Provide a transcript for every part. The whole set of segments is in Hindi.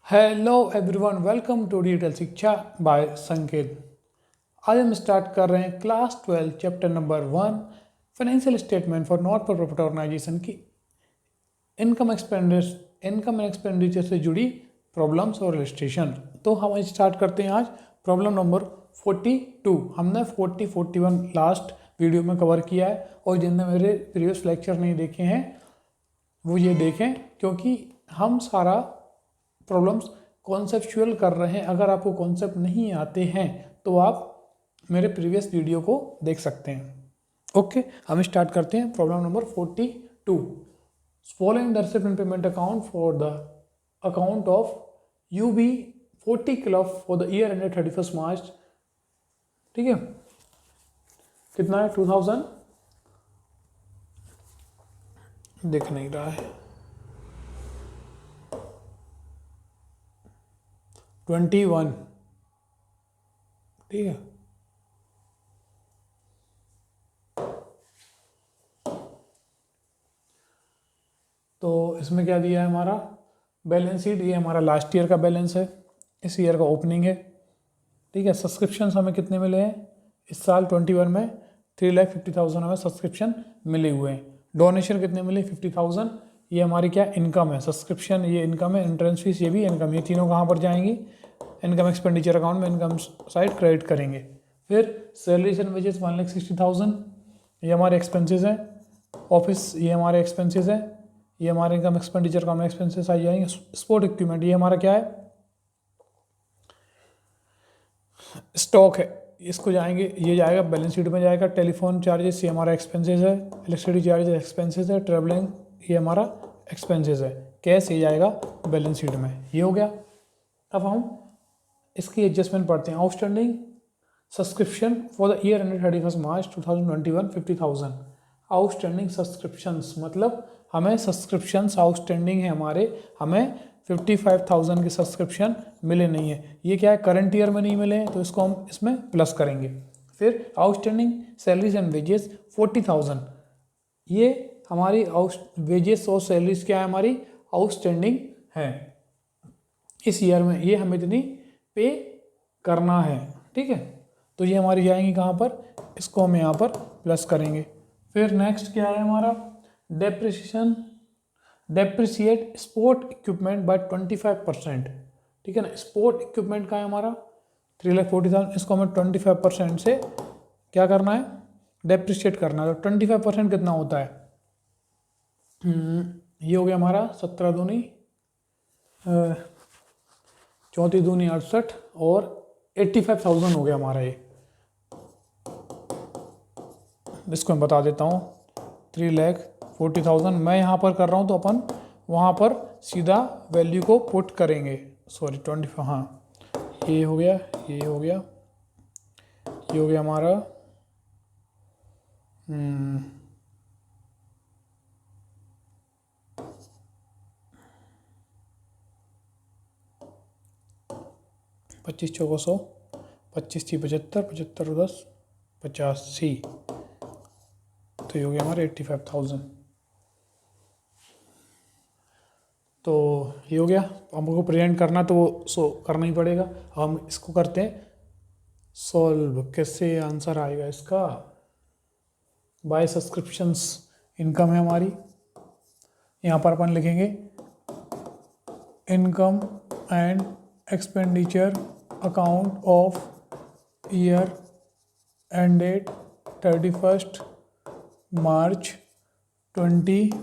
Hello everyone, welcome to digital शिक्षा बाय संकेत। आज हम स्टार्ट कर रहे हैं class 12 chapter number 1 financial statement for not for profit organisation की इनकम एंड एक्सपेंडिचर से जुड़ी प्रॉब्लम्स और इलस्ट्रेशन। तो हम स्टार्ट करते हैं आज प्रॉब्लम नंबर 42। हमने 41 लास्ट वीडियो में कवर किया है, और जिनने मेरे प्रीवियस लेक्चर नहीं देखे हैं वो ये देखें, क्योंकि हम सारा प्रॉब्लम्स कॉन्सेप्चुअल कर रहे हैं। अगर आपको कॉन्सेप्ट नहीं आते हैं तो आप मेरे प्रीवियस वीडियो को देख सकते हैं। ओके, हम स्टार्ट करते हैं problem number 42। Following the receipt and payment account for the account of UB 40 club for the year ended 31 March. ठीक है, कितना है? 2000 दिख नहीं रहा है, 21। ठीक है, तो इसमें क्या दिया है हमारा बैलेंस शीट। ये हमारा लास्ट ईयर का बैलेंस है, इस ईयर का ओपनिंग है। ठीक है, सब्सक्रिप्शन हमें कितने मिले हैं इस साल 21 में? 3,50,000 हमें सब्सक्रिप्शन मिले हुए हैं। डोनेशन कितने मिले? 50,000। ये हमारी क्या इनकम है? सब्सक्रिप्शन ये इनकम है, एंट्रेंस फीस ये भी इनकम। ये तीनों कहाँ पर जाएंगी? इनकम एक्सपेंडिचर अकाउंट में इनकम साइड क्रेडिट करेंगे। फिर सैलरीज एंड वेजेस 1,60,000, ये हमारे एक्सपेंसेस हैं। ऑफिस ये हमारे एक्सपेंसेस हैं। ये हमारे इनकम एक्सपेंडिचर अकाउंट में एक्सपेंसेस आ जाएंगे। स्पोर्ट इक्विपमेंट ये हमारा क्या है? स्टॉक है, इसको जाएंगे, ये जाएगा बैलेंस शीट में जाएगा। टेलीफोन चार्जेस ये हमारा एक्सपेंसेस है। इलेक्ट्रिसिटी चार्जेस एक्सपेंसेस है। ट्रेवलिंग ये हमारा एक्सपेंसेस है। कैश ये जाएगा बैलेंस शीट में। ये हो गया। अब हम इसकी एडजस्टमेंट पढ़ते हैं। Outstanding subscription for the year ended 31 March 2021 50,000। Outstanding subscriptions मतलब हमें सब्सक्रिप्शंस आउटस्टैंडिंग है हमारे, हमें 55,000 के सब्सक्रिप्शन मिले नहीं है। ये क्या है? करंट ईयर में नहीं मिले हैं, तो इसको हम इसमें प्लस करेंगे। फिर आउटस्टैंडिंग सैलरीज एंड वेजेस 40,000। ये हमारी वेजेस और सैलरीज क्या है? हमारी आउटस्टैंडिंग है इस ईयर में, ये हमें इतनी पे करना है। ठीक है, तो ये हमारी जाएंगी कहाँ पर? इसको हम यहाँ पर प्लस करेंगे। फिर नेक्स्ट क्या है हमारा? Depreciate sport equipment by 25%। ठीक है ना, स्पोर्ट इक्विपमेंट का है हमारा 3,40,000, इसको हमें 25% से क्या करना है? डेप्रिसिएट करना है। तो 25% कितना होता है? ये हो गया हमारा 17 दूनी 34 दूनी 68 और 85,000 हो गया हमारा। ये इसको मैं बता देता हूँ, 3,40,000 मैं यहाँ पर कर रहा हूँ, तो अपन वहाँ पर सीधा वैल्यू को पुट करेंगे। सॉरी 25, हाँ ये हो गया, ये हो गया, ये हो गया हमारा 25 चौको 100, 25 थी 75, 75 10 85, तो ये हो गया हमारा 85,000। तो ये हो गया। हमको प्रेजेंट करना तो वो सो करना ही पड़ेगा। हम इसको करते हैं सॉल्व। कैसे आंसर आएगा इसका? बाय सब्सक्रिप्शंस इनकम है हमारी, यहाँ पर अपन लिखेंगे income and expenditure account of year ended 31 मार्च 21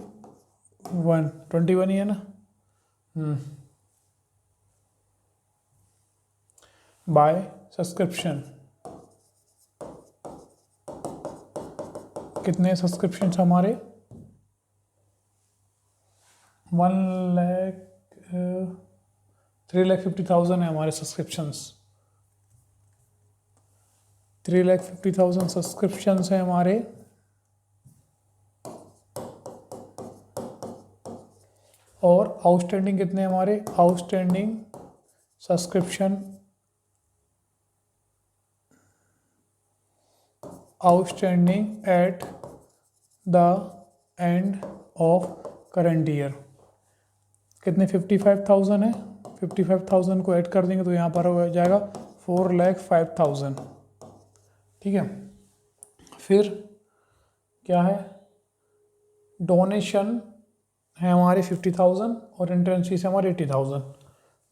ही है ना? Bye subscription. कितने सब्सक्रिप्शन हमारे? 3,50,000 है हमारे सब्सक्रिप्शंस। 3,50,000 सब्सक्रिप्शंस हैं हमारे। और आउटस्टैंडिंग कितने हमारे? Outstanding subscription outstanding at the end of current year कितने? 55,000 है। 55,000 को ऐड कर देंगे तो यहाँ पर हो जाएगा 4,05,000। ठीक है, फिर क्या है, डोनेशन है हमारे 50,000 और एंट्रेंस फीस है हमारे 80,000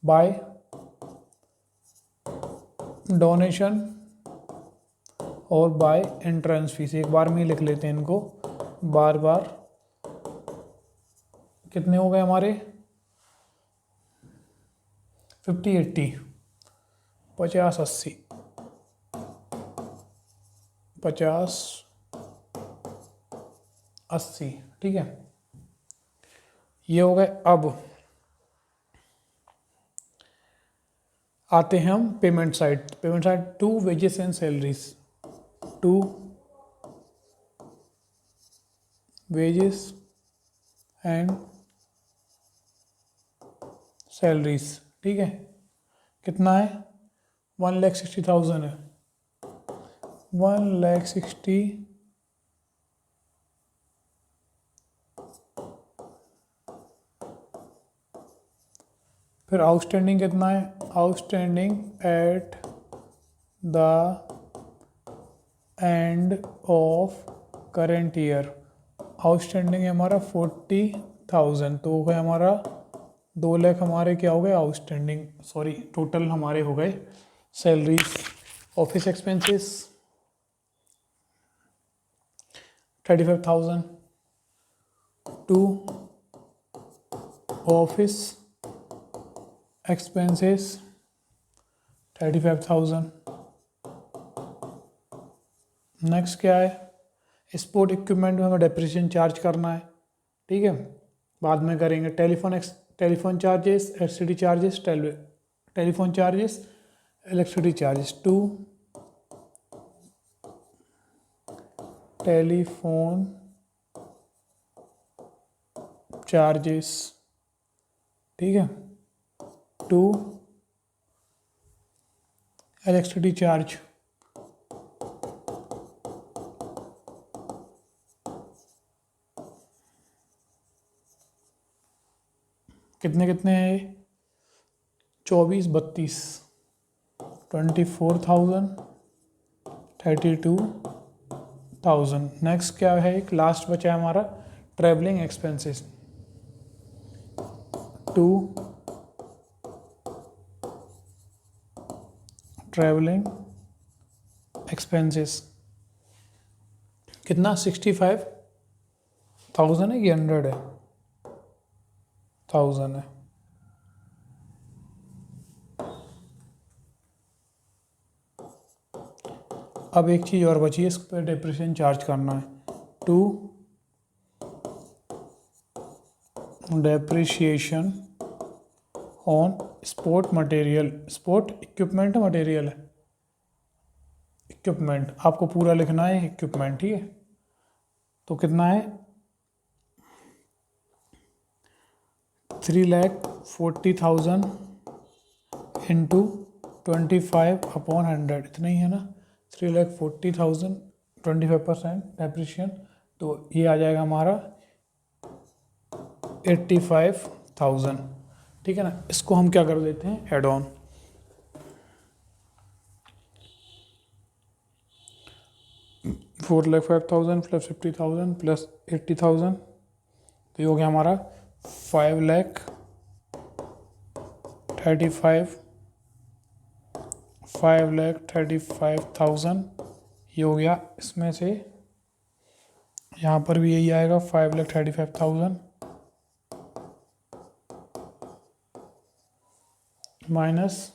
बाय डोनेशन और बाय एंट्रेंस फीस। एक बार में ही लिख लेते हैं इनको बार बार। कितने हो गए हमारे 50, 80, 50, 80, 50, 80। ठीक है, ये हो गए। अब आते हैं हम payment side. Payment side, to wages and salaries, to wages and salaries. ठीक है, कितना है 1,60,000 है, 1,60,000। फिर आउटस्टैंडिंग कितना है, outstanding at the end of current year, outstanding है हमारा 40,000। तो हो गया हमारा 2 लाख हमारे क्या हो गए आउटस्टैंडिंग, सॉरी टोटल हमारे हो गए salaries. Office expenses 35,000 to office expenses 35,000। Next क्या है, स्पोर्ट इक्विपमेंट में हमें डेप्रिसिएशन चार्ज करना है। ठीक है, बाद में करेंगे। Telephone charges, LCD charges, telephone charges, electricity charges, to telephone charges. ठीक है, टू इलेक्ट्रिसिटी चार्ज, कितने कितने हैं ये 24, 32, 24,000, 32,000। नेक्स्ट क्या है, एक लास्ट बचा है हमारा travelling expenses, to travelling expenses. कितना 65,000 है कि 100 है, 1000 है। अब एक चीज़ और बची है, इस पर डेप्रिसिएशन चार्ज करना है, to depreciation on sport material, sport equipment material है, इक्विपमेंट आपको पूरा लिखना है इक्विपमेंट। ठीक है, तो कितना है 3,40,000 इंटू 25/100, इतना ही है ना, 3,40,000, 25% डेप्रिसिएशन, तो ये आ जाएगा हमारा 85,000। ठीक है ना, इसको हम क्या कर देते हैं एड ऑन। $4,05,000 प्लस 50,000 प्लस 80,000, तो ये हो गया हमारा 5,35,000। ये हो गया, इसमें से यहाँ पर भी यही आएगा 5,35,000 minus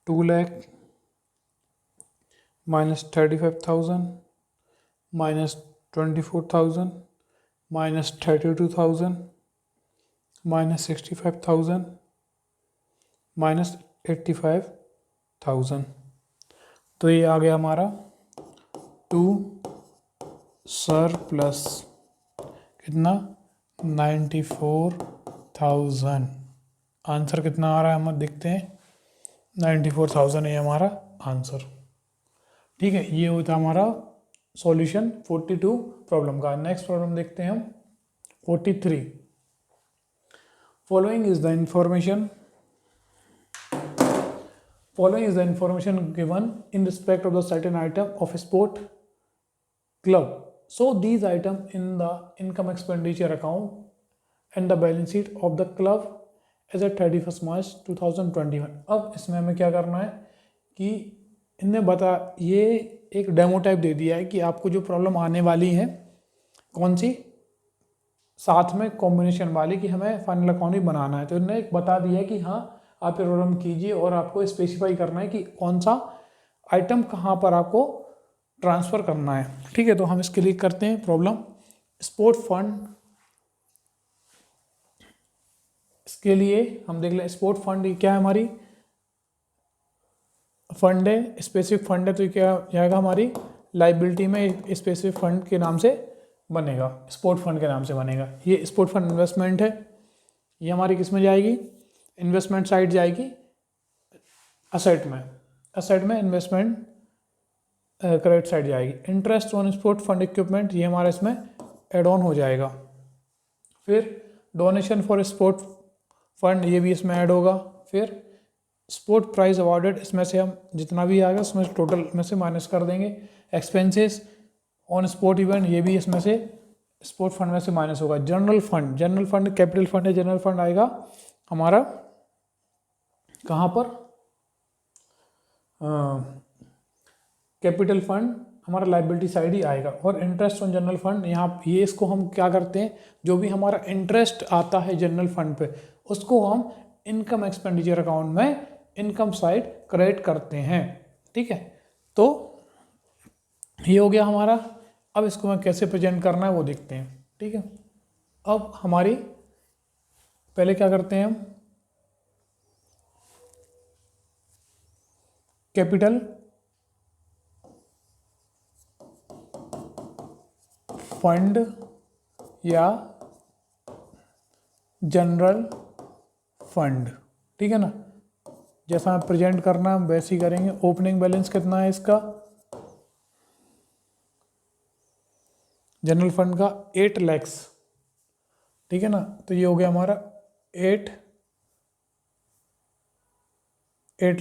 2 lakh minus 35,000 minus 24,000 minus 32,000 minus 65,000 minus 85,000। तो ये आ गया हमारा 2 सरप्लस कितना 94,000। आंसर कितना आ रहा है हम देखते हैं, 94,000 है हमारा आंसर। ठीक है, ये होता हमारा सॉल्यूशन 42 प्रॉब्लम का। नेक्स्ट प्रॉब्लम देखते हैं हम 43। Following is the information Following is the information given in respect of the certain item of a sport club. So these items in the income expenditure account and the balance sheet of the club as at 31st March 2021. अब इसमें हमें क्या करना है कि इनने ये एक डेमो टाइप दे दिया है कि आपको जो प्रॉब्लम आने वाली है कौन सी, साथ में कॉम्बिनेशन वाली, कि हमें फाइनल अकाउंट ही बनाना है। तो इन्होंने एक बता दिया है कि हाँ आप ये प्रॉब्लम कीजिए और आपको स्पेसिफाई करना है कि कौन सा आइटम कहाँ पर आपको ट्रांसफ़र करना है। ठीक है, तो हम इसके लिए करते हैं प्रॉब्लम। स्पोर्ट फंड, इसके लिए हम देख लें स्पोर्ट फंड क्या है, हमारी फंड है, स्पेसिफिक फंड है, तो क्या जाएगा हमारी लाइबिलिटी में स्पेसिफिक फंड के नाम से बनेगा, स्पोर्ट फंड के नाम से बनेगा। ये स्पोर्ट फंड इन्वेस्टमेंट है, ये हमारी किस में जाएगी, इन्वेस्टमेंट साइड जाएगी, असेट में इन्वेस्टमेंट क्रेडिट साइड जाएगी। Interest on sport fund equipment, ये हमारा इसमें एड ऑन हो जाएगा। फिर डोनेशन फॉर स्पोर्ट फंड, ये भी इसमें ऐड होगा। फिर स्पोर्ट प्राइज अवार्डेड, इसमें से हम जितना भी आएगा उसमें टोटल में से माइनस कर देंगे। एक्सपेंसेस ऑन स्पोर्ट इवेंट, ये भी इसमें से स्पोर्ट फंड में से माइनस होगा। जनरल फंड कैपिटल फंड है, जनरल फंड आएगा हमारा कहाँ पर, कैपिटल फंड हमारा लाइबिलिटी साइड ही आएगा। और इंटरेस्ट ऑन जनरल फंड, यहाँ ये इसको हम क्या करते हैं, जो भी हमारा इंटरेस्ट आता है जनरल फंड पे उसको हम इनकम एक्सपेंडिचर अकाउंट में इनकम साइड क्रेडिट करते हैं। ठीक है, तो ये हो गया हमारा। अब इसको मैं कैसे प्रेजेंट करना है वो देखते हैं। ठीक है, अब हमारी पहले क्या करते हैं हम, कैपिटल फंड या जनरल फंड, ठीक है ना, जैसा हमें प्रेजेंट करना है वैसे ही करेंगे। ओपनिंग बैलेंस कितना है इसका, जनरल फंड का 8 लाख, ठीक है ना, तो ये हो गया हमारा 8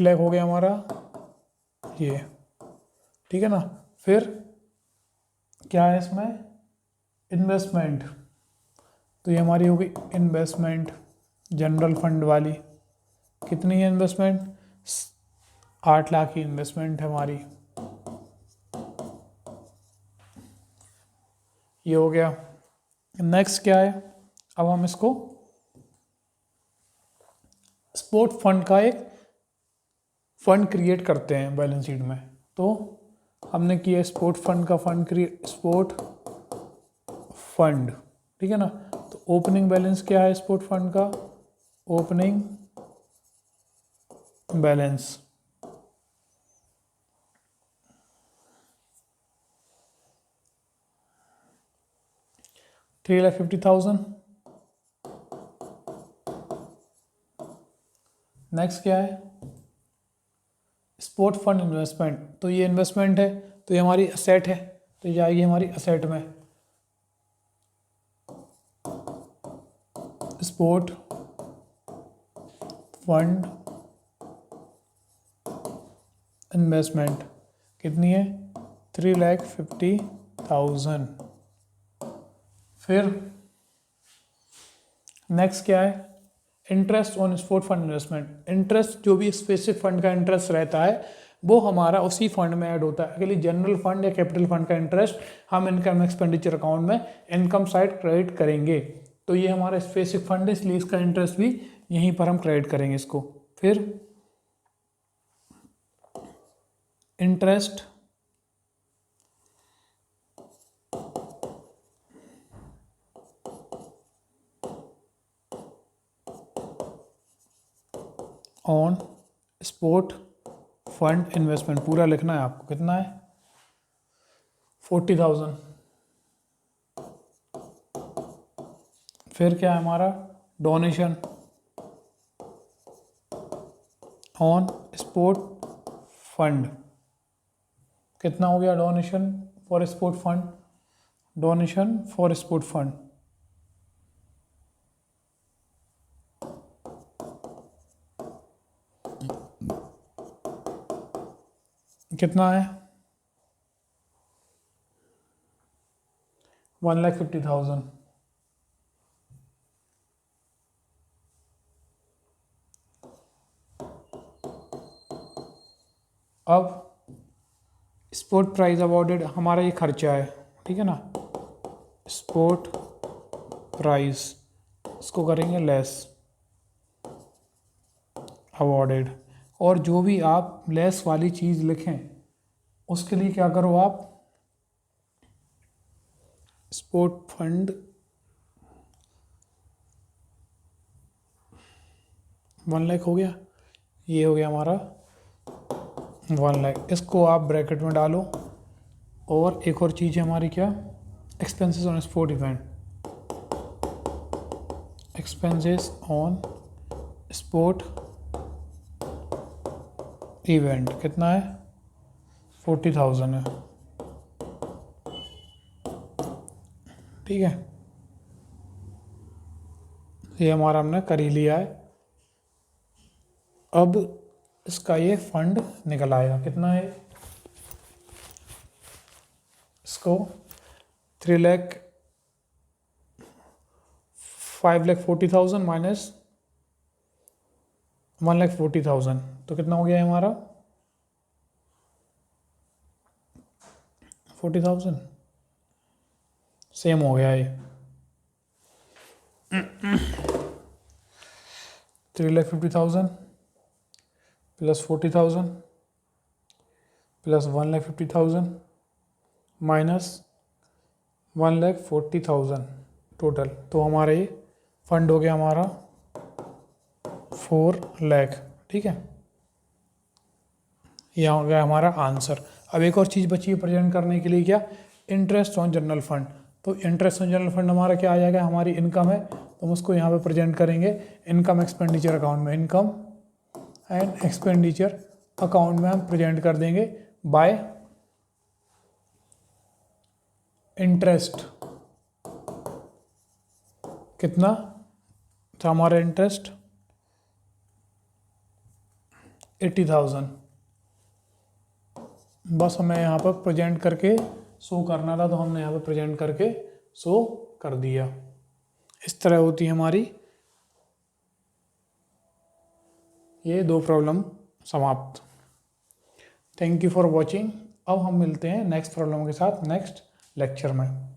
लाख हो गया हमारा ये, ठीक है ना। फिर क्या है इसमें, इन्वेस्टमेंट, तो ये हमारी होगी इन्वेस्टमेंट जनरल फंड वाली, कितनी है इन्वेस्टमेंट, 8 लाख की इन्वेस्टमेंट है हमारी, ये हो गया। नेक्स्ट क्या है, अब हम इसको स्पोर्ट फंड का एक फंड क्रिएट करते हैं बैलेंस शीट में। तो हमने किया स्पोर्ट फंड का फंड क्रिएट, स्पोर्ट फंड, ठीक है ना। तो ओपनिंग बैलेंस क्या है स्पोर्ट फंड का, ओपनिंग बैलेंस 3,50,000। नेक्स्ट क्या है, स्पोर्ट फंड इन्वेस्टमेंट, तो ये इन्वेस्टमेंट है, तो ये हमारी असेट है, तो ये जाएगी हमारी असेट में। स्पोर्ट फंड इन्वेस्टमेंट कितनी है, 3,50,000। फिर नेक्स्ट क्या है, interest on sport fund investment. Interest जो भी स्पेसिफिक फंड का इंटरेस्ट रहता है वो हमारा उसी फंड में ऐड होता है। अकेले जनरल फंड या कैपिटल फंड का इंटरेस्ट हम इनकम एक्सपेंडिचर अकाउंट में इनकम साइड क्रेडिट करेंगे। तो ये हमारा स्पेसिफिक फंड है, इसलिए इसका इंटरेस्ट भी यहीं पर हम क्रेडिट करेंगे इसको। फिर interest on sport fund investment, पूरा लिखना है आपको, कितना है 40,000। फिर क्या है हमारा, डोनेशन ऑन स्पोर्ट फंड, कितना हो गया donation for sport fund, donation for sport fund कितना है 1,50,000। अब स्पोर्ट प्राइस अवॉर्डेड हमारा ये खर्चा है, ठीक है ना, स्पोर्ट प्राइस इसको करेंगे लेस अवॉर्डेड। और जो भी आप लेस वाली चीज़ लिखें उसके लिए क्या करो आप, स्पोर्ट फंड 1 लाख हो गया, ये हो गया हमारा 1 लाख, इसको आप ब्रैकेट में डालो। और एक और चीज़ है हमारी क्या, expenses on sport event, expenses on sport event कितना है 40,000 है, ठीक है। ये हमारा हमने कर ही लिया है। अब इसका ये फंड निकल आएगा, कितना है इसको 5,40,000 माइनस 1,40,000 तो कितना हो गया है हमारा 40,000, सेम हो गया ये 3,50,000 प्लस 40,000 प्लस 1,50,000 माइनस 1,40,000 टोटल, तो हमारा ये फंड हो गया हमारा 4 लाख, ठीक है। यह हो गया हमारा आंसर। अब एक और चीज़ बची है प्रेजेंट करने के लिए, क्या, इंटरेस्ट ऑन जनरल फंड। तो इंटरेस्ट ऑन जनरल फंड हमारा क्या आ जाएगा, हमारी इनकम है, तो हम उसको यहाँ पे प्रेजेंट करेंगे इनकम एक्सपेंडिचर अकाउंट में, इनकम एंड एक्सपेंडिचर अकाउंट में हम प्रेजेंट कर देंगे बाय इंटरेस्ट। कितना था हमारा इंटरेस्ट 80,000, बस हमें यहाँ पर प्रेजेंट करके शो करना था, तो हमने यहाँ पर प्रेजेंट करके शो कर दिया। इस तरह होती है हमारी ये 2 प्रॉब्लम समाप्त। Thank you for watching. अब हम मिलते हैं नेक्स्ट प्रॉब्लम के साथ नेक्स्ट लेक्चर में।